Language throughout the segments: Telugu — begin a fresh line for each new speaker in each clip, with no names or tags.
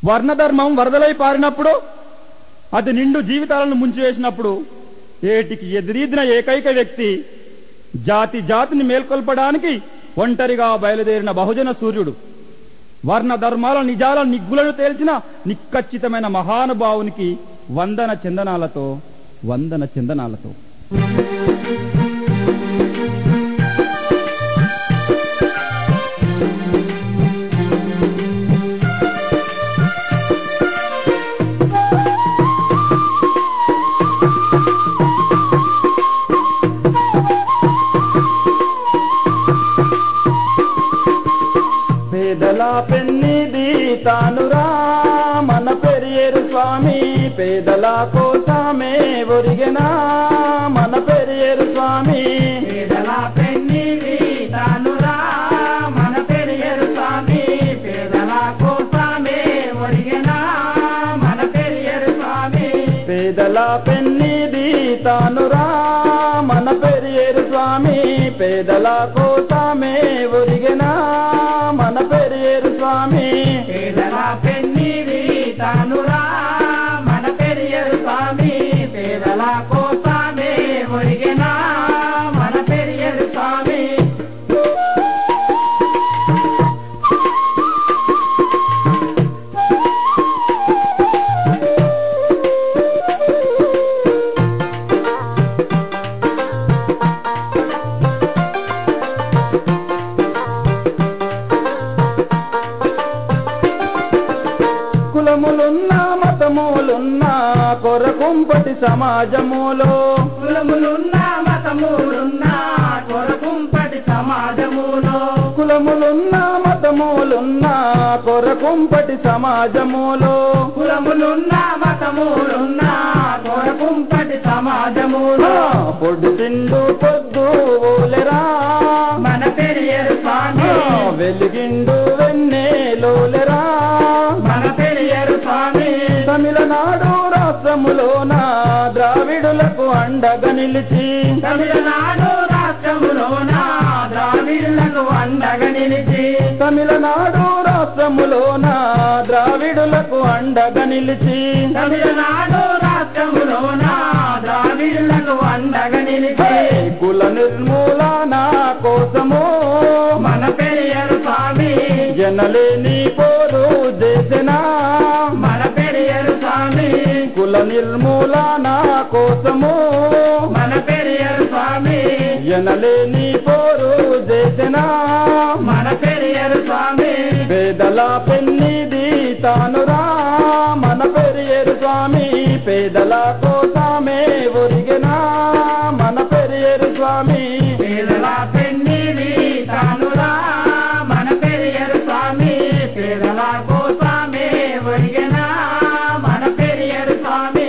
వర్ణధర్మం వరదలై పారినప్పుడు, అది నిండు జీవితాలను ముంచివేసినప్పుడు ఏటికి ఎదురీదిన ఏకైక వ్యక్తి, జాతి జాతిని మేల్కొల్పడానికి ఒంటరిగా బయలుదేరిన బహుజన సూర్యుడు, వర్ణ ధర్మాల నిజాల నిగ్గులను తేల్చిన నిక్కచ్చితమైన మహానుభావునికి వందన చందనాలతో వందన చందనాలతో. పేదల పెన్నిది తానురా మన పెరియేరు స్వామి, పేదల కోసమే ఒరిగెనా మన పెరియేరు స్వామి.
పేదల పెన్నిది తానురా మన పెరియేరు స్వామి, పేదల కోసమే ఒరిగెనా మన పెరియేరు స్వామి.
పేదల పెన్నిది తానురా మన పెరియేరు స్వామి, పేదల కోసమే ఒరిగెనా మన పెరియేరు స్వామి.
పేదల పెన్నిది తానురా మన పెరియేరు స్వామి, పేదల కోసమే ఒరిగెనా మన పెరియేరు స్వామి.
కులములున్నా మతములున్నా కొరకుంపటి సమాజములో,
కులములున్నా మతములున్నా కొరకుంపటి సమాజములో,
కులములున్నా మతములున్నా కొరకుంపటి సమాజములో,
కులములున్నా మతములున్నా కొరకుంపటి సమాజములో.
పొడ్డు సిండు పొద్దు ఓలెరా
మన పెరియేరు స్వామి,
వెలిగిండు వెన్నెలోలెరా
మన పెరియేరు స్వామి.
తమిళనాడు రాష్ట్రములోన ద్రావిడులకు అండగా నిలిచి,
తమిళనాడు రాష్ట్రములోన ద్రావిడులకు అండగా నిలిచి,
తమిళనాడు రాష్ట్రములోన ద్రావిడులకు అండగా నిలిచి,
తమిళనాడు రాష్ట్రములోన ద్రావిడులకు అండగా నిలిచి.
కుల నిర్మూలన కోసము
మన పెరియేరు స్వామి
ఎనలేని పోరు చేసిన,
మన పెరియేరు స్వామి
కుల నిర్మూలన కోసము
మన పెరియేరు స్వామి
ఎనలేని పోరు చేసిన,
మన పెరియేరు స్వామి.
పేదల పెన్నిది తానురా మన పెరియేరు స్వామి, పేదల కోసమే ఒరిగెనా మన పెరియేరు స్వామి.
పేదల పెన్నిది తానురా మన పెరియేరు స్వామి, పేదల కోసమే ఒరిగెనా మన పెరియేరు స్వామి.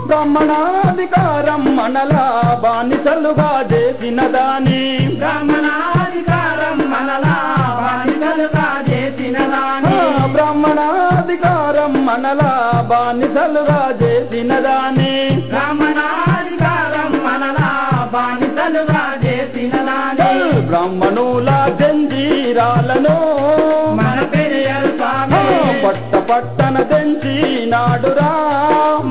బ్రాహ్మణాధికారం మనలా బానిసలుగా చేసిన దాని,
బ్రాహ్మణాధికారం మనలా బానిసలుగా చేసిన దాని,
బ్రాహ్మణాధికారం మనలా బానిసలుగా చేసిన దాని,
బ్రాహ్మణాధికారం మనలా బానిసలుగా చేసిన దాని.
బ్రాహ్మణుల జంజీరాలను
మన పెరియేరు స్వామి
పట్ట పట్టన తెంచి నాడురా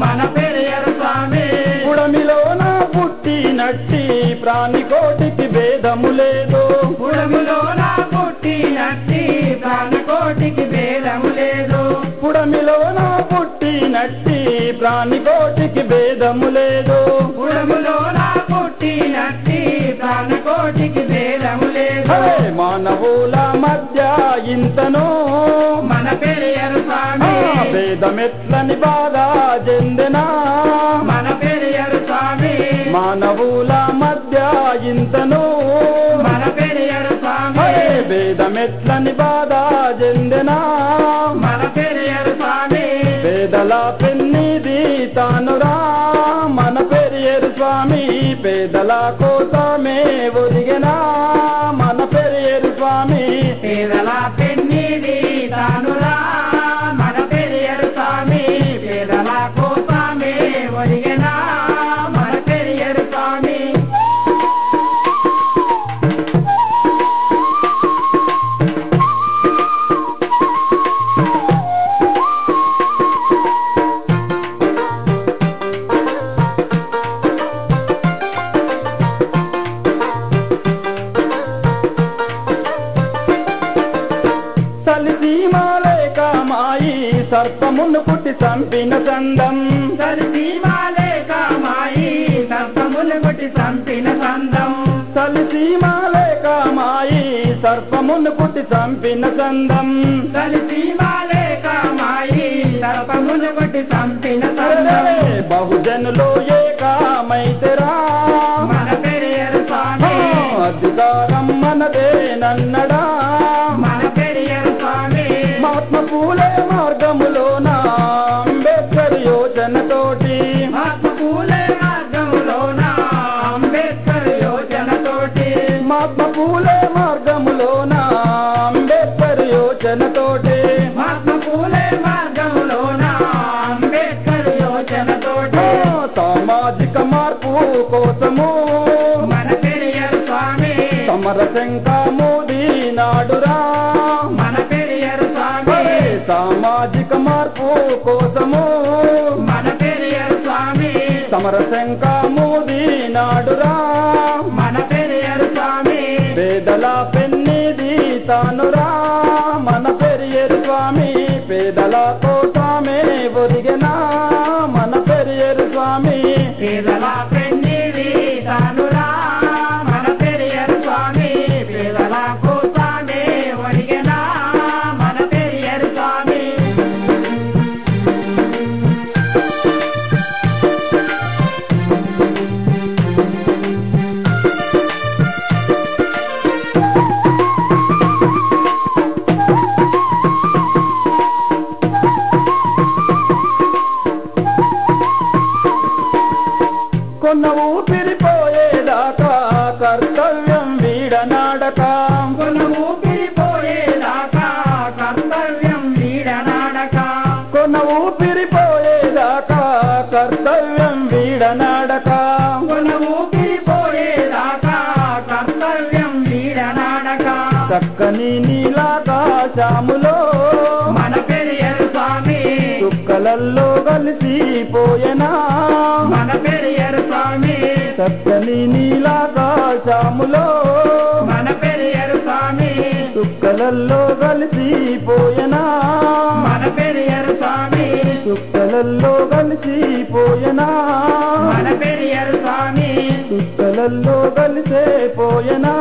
మన పెరియేరు స్వామి.
పుడమిలోన పుట్టినట్టి ప్రాణికోటికి భేదము లేదు,
పుడమిలోన పుట్టినట్టి ప్రాణకోటికి భేదము లేదు,
పుడమిలోన పుట్టినట్టి ప్రాణికోటికి భేదము లేదు,
పుడమిలోన పుట్టినట్టి ప్రాణకోటికి భేదము లేదు.
మానవుల మధ్య ఇంతను
మన పెరియేరు స్వామి
భేదమెట్లని బాధ చెందెనా,
మన పెరియేరు స్వామి
మానవుల మధ్య ఇంతను
మన పెరియేరు స్వామి
భేదమెట్లని బాధ చెందెనా,
మన పెరియేరు స్వామి.
పేదల పెన్నిది తానురా మన పెరియేరు స్వామి, పేదల కోసమే ఒరిగెనా మన పెరియేరు సర్పమును పుట్టి సంపిన సందం
సలిసీమాలే కామాయి సర్పములు కొట్టి సంపిన సందం
సలిసీమాలే కామాయి సర్పమును పుట్టి సంపిన సందం
సలిసీమాలే కామాయి సర్పములు కొట్టి సంపిన సందం
బహుజనులో ఏకామైతేరా
మన పెరియరు స్వామి
అధికారం మనదే నన్నడా
మన పెరియరు స్వామి
మహాత్మ పూలే మార్గములోన అంబేద్కర్ యోజనతోటి
మహాత్మ పూలే మార్గములోన అంబేద్కర్ యోజనతోటి
మహాత్మ పూలే మార్గములోన అంబేద్కర్ యోజనతోటి
మహాత్మ పూలే మార్గములోన అంబేద్కర్ యోజనతోటి
సామాజిక మార్పు కోసము
మన పెరియరు స్వామి
సమరశంక మోదీ నాడురా
మన పెరియరు స్వామి
సామాజిక మార్పు కోసము
మన పెరియరు స్వామి
సమరశంక మోదీ నాడురా
మన పెరియరు స్వామి
పేదల పెన్నిది తానురా మన పెరియరు స్వామి పేదల కోసమే ఒరిగెనా మన పెరియరు స్వామి
పేదల పెన్నిది తానురా మన పెరియరు స్వామి పేదల కోసమే ఒరిగెనా మన పెరియరు స్వామి
కొన్న ఊపిరిపోయేదాకా కర్తవ్యం వీడనాడక
కొన ఊపిరిపోయేదాకా కర్తవ్యం వీడనాడక
కొన్న ఊపిరిపోయేదాకా కర్తవ్యం వీడనాడక
కొన ఊపిరిపోయేదాకా కర్తవ్యం వీడనాడక
చక్కని నీలాకాశములో
మన పెరియరు స్వామి
చుక్కలల్లో కలిసిపోయెనా
మన పెరియరు స్వామి
చక్కని నీలాకాశములో
మన పెరియరు స్వామి
చుక్కలల్లో కలిసిపోయెనా
మన పెరియరు స్వామి
చుక్కలల్లో కలిసిపోయెనా
మన పెరియరు స్వామి
చుక్కలల్లో కలిసిపోయెనా